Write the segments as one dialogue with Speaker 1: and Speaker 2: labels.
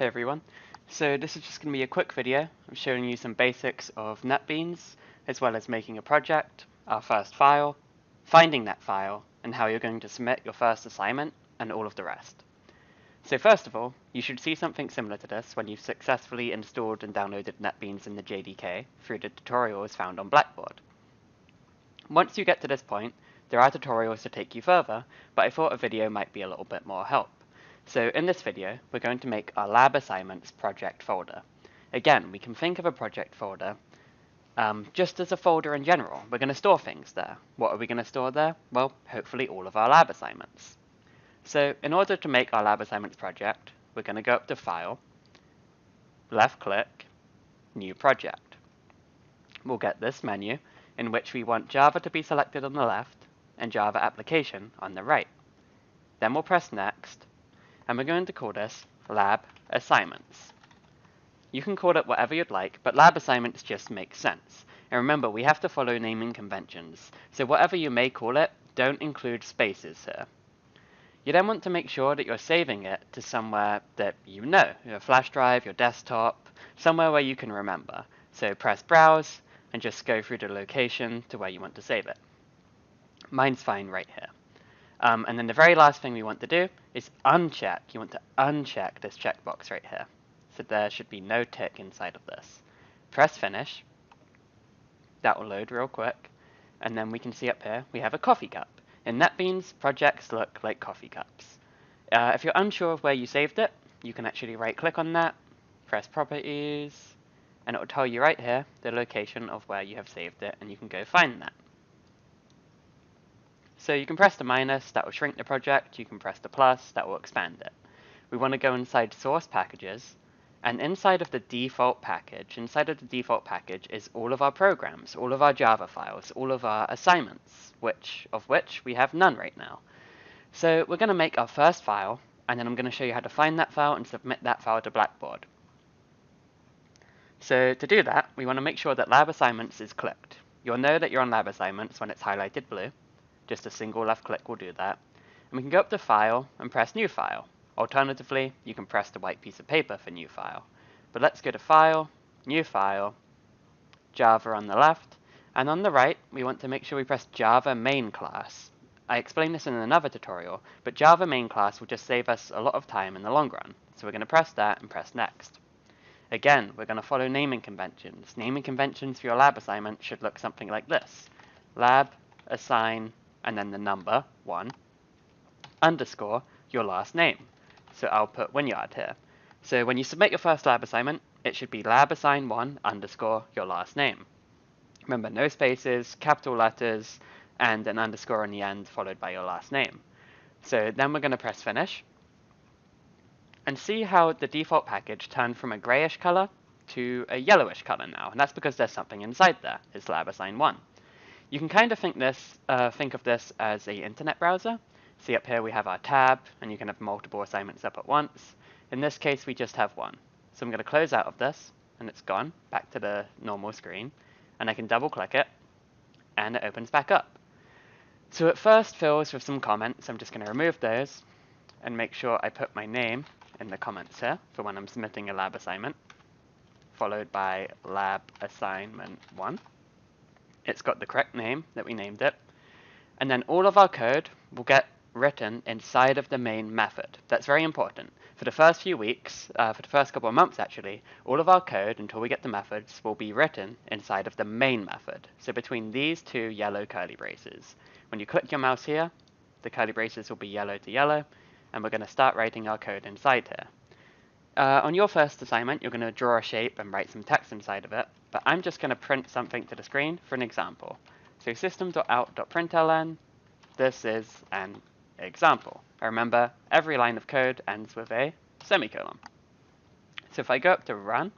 Speaker 1: Hey everyone, so this is just going to be a quick video. I'm showing you some basics of NetBeans, as well as making a project, our first file, finding that file, and how you're going to submit your first assignment, and all of the rest. So first of all, you should see something similar to this when you've successfully installed and downloaded NetBeans in the JDK through the tutorials found on Blackboard. Once you get to this point, there are tutorials to take you further, but I thought a video might be a little bit more help. So in this video, we're going to make our lab assignments project folder. Again, we can think of a project folder just as a folder in general. We're going to store things there. What are we going to store there? Well, hopefully all of our lab assignments. So in order to make our lab assignments project, we're going to go up to File, left click, New Project. We'll get this menu in which we want Java to be selected on the left and Java Application on the right. Then we'll press Next, and we're going to call this Lab Assignments. You can call it whatever you'd like, but Lab Assignments just makes sense. And remember, we have to follow naming conventions, so whatever you may call it, don't include spaces here. You then want to make sure that you're saving it to somewhere that you know, your flash drive, your desktop, somewhere where you can remember. So press Browse, and just go through the location to where you want to save it. Mine's fine right here. And then the very last thing we want to do is uncheck. You want to uncheck this checkbox right here. So there should be no tick inside of this. Press Finish. That will load real quick. And then we can see up here, we have a coffee cup. In NetBeans, projects look like coffee cups. If you're unsure of where you saved it, you can actually right-click on that, press Properties, and it will tell you right here the location of where you have saved it, and you can go find that. So you can press the minus, that will shrink the project. You can press the plus, that will expand it. We want to go inside Source Packages, and inside of the default package, is all of our programs, all of our Java files, all of our assignments, of which we have none right now. So we're going to make our first file, and then I'm going to show you how to find that file and submit that file to Blackboard. So to do that, we want to make sure that Lab Assignments is clicked. You'll know that you're on Lab Assignments when it's highlighted blue. Just a single left click will do that. And we can go up to File and press New File. Alternatively, you can press the white piece of paper for New File. But let's go to File, New File, Java on the left, and on the right, we want to make sure we press Java Main Class. I explained this in another tutorial, but Java Main Class will just save us a lot of time in the long run. So we're going to press that and press Next. Again, we're going to follow naming conventions. Naming conventions for your lab assignment should look something like this. Lab, assign, and then the number, 1, underscore, your last name. So I'll put Winyard here. So when you submit your first lab assignment, it should be labassign1 underscore your last name. Remember, no spaces, capital letters, and an underscore in the end followed by your last name. So then we're going to press Finish. And see how the default package turned from a grayish color to a yellowish color now. And that's because there's something inside there. It's labassign1. You can kind of think of this as an internet browser. See up here we have our tab, and you can have multiple assignments up at once. In this case, we just have one. So I'm going to close out of this, and it's gone, back to the normal screen. And I can double click it, and it opens back up. So it first fills with some comments. I'm just going to remove those, and make sure I put my name in the comments here for when I'm submitting a lab assignment, followed by lab assignment 1. It's got the correct name that we named it. And then all of our code will get written inside of the main method. That's very important. For the first few weeks, for the first couple of months actually, all of our code, until we get the methods, will be written inside of the main method. So between these two yellow curly braces. When you click your mouse here, the curly braces will be yellow to yellow, and we're going to start writing our code inside here. On your first assignment, you're going to draw a shape and write some text inside of it, but I'm just going to print something to the screen for an example. So system.out.println, this is an example. Remember, every line of code ends with a semicolon. So if I go up to Run,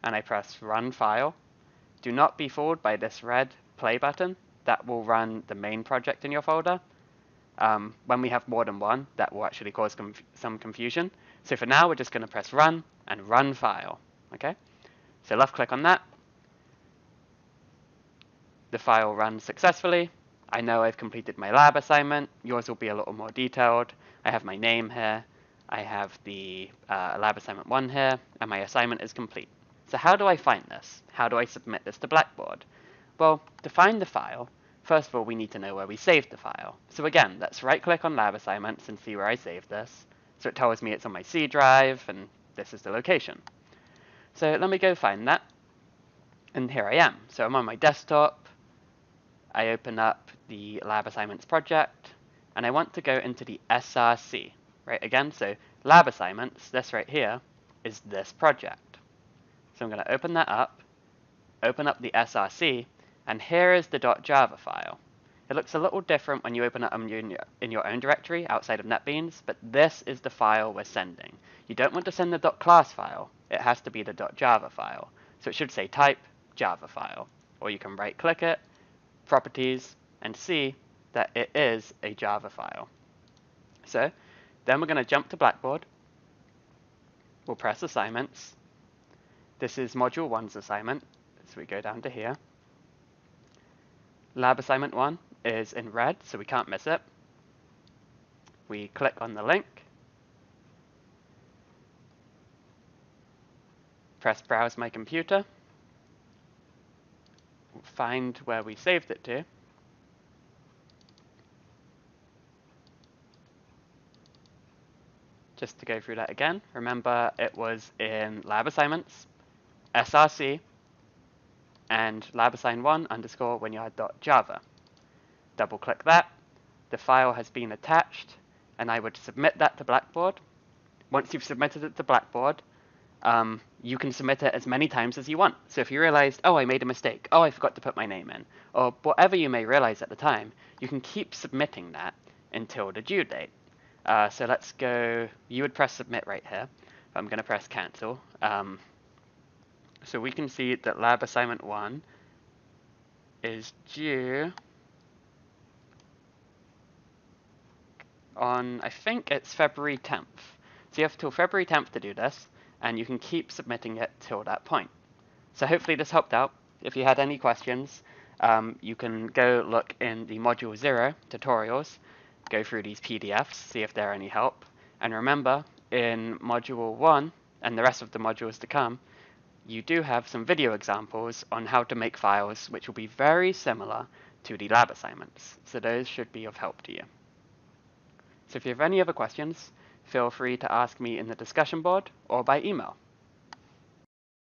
Speaker 1: and I press Run File, do not be fooled by this red play button. That will run the main project in your folder. When we have more than one, that will actually cause some confusion. So for now, we're just going to press Run and Run File. Okay? So left click on that. The file runs successfully. I know I've completed my lab assignment. Yours will be a little more detailed. I have my name here. I have the lab assignment 1 here, and my assignment is complete. So how do I find this? How do I submit this to Blackboard? Well, to find the file, first of all, we need to know where we saved the file. So again, let's right-click on lab assignments and see where I saved this. So it tells me it's on my C drive, and this is the location. So let me go find that. And here I am. So I'm on my desktop. I open up the lab assignments project, and I want to go into the SRC. Right, again, so lab assignments, this right here, is this project. So I'm going to open that up, open up the SRC, and here is the .java file. It looks a little different when you open it in your own directory outside of NetBeans, but this is the file we're sending. You don't want to send the .class file, it has to be the .java file. So it should say type Java file, or you can right click it, properties, and see that it is a Java file. So then we're going to jump to Blackboard. We'll press assignments. This is module 1's assignment, so we go down to here. Lab assignment 1 is in red, so we can't miss it. We click on the link, press browse my computer, find where we saved it to. Just to go through that again, remember it was in lab assignments, SRC, and labassign1 underscore winyard.java. Double click that, the file has been attached, and I would submit that to Blackboard. Once you've submitted it to Blackboard, you can submit it as many times as you want. So if you realized, oh, I made a mistake, oh, I forgot to put my name in, or whatever you may realize at the time, you can keep submitting that until the due date. So let's go, you would press submit right here. I'm going to press cancel. So we can see that lab assignment 1 is due on, I think it's February 10th. So you have till February 10th to do this, and you can keep submitting it till that point. So hopefully this helped out. If you had any questions, you can go look in the Module 0 tutorials, go through these PDFs, see if they're any help. And remember, in Module 1, and the rest of the modules to come, you do have some video examples on how to make files which will be very similar to the lab assignments. So those should be of help to you. So if you have any other questions, feel free to ask me in the discussion board or by email.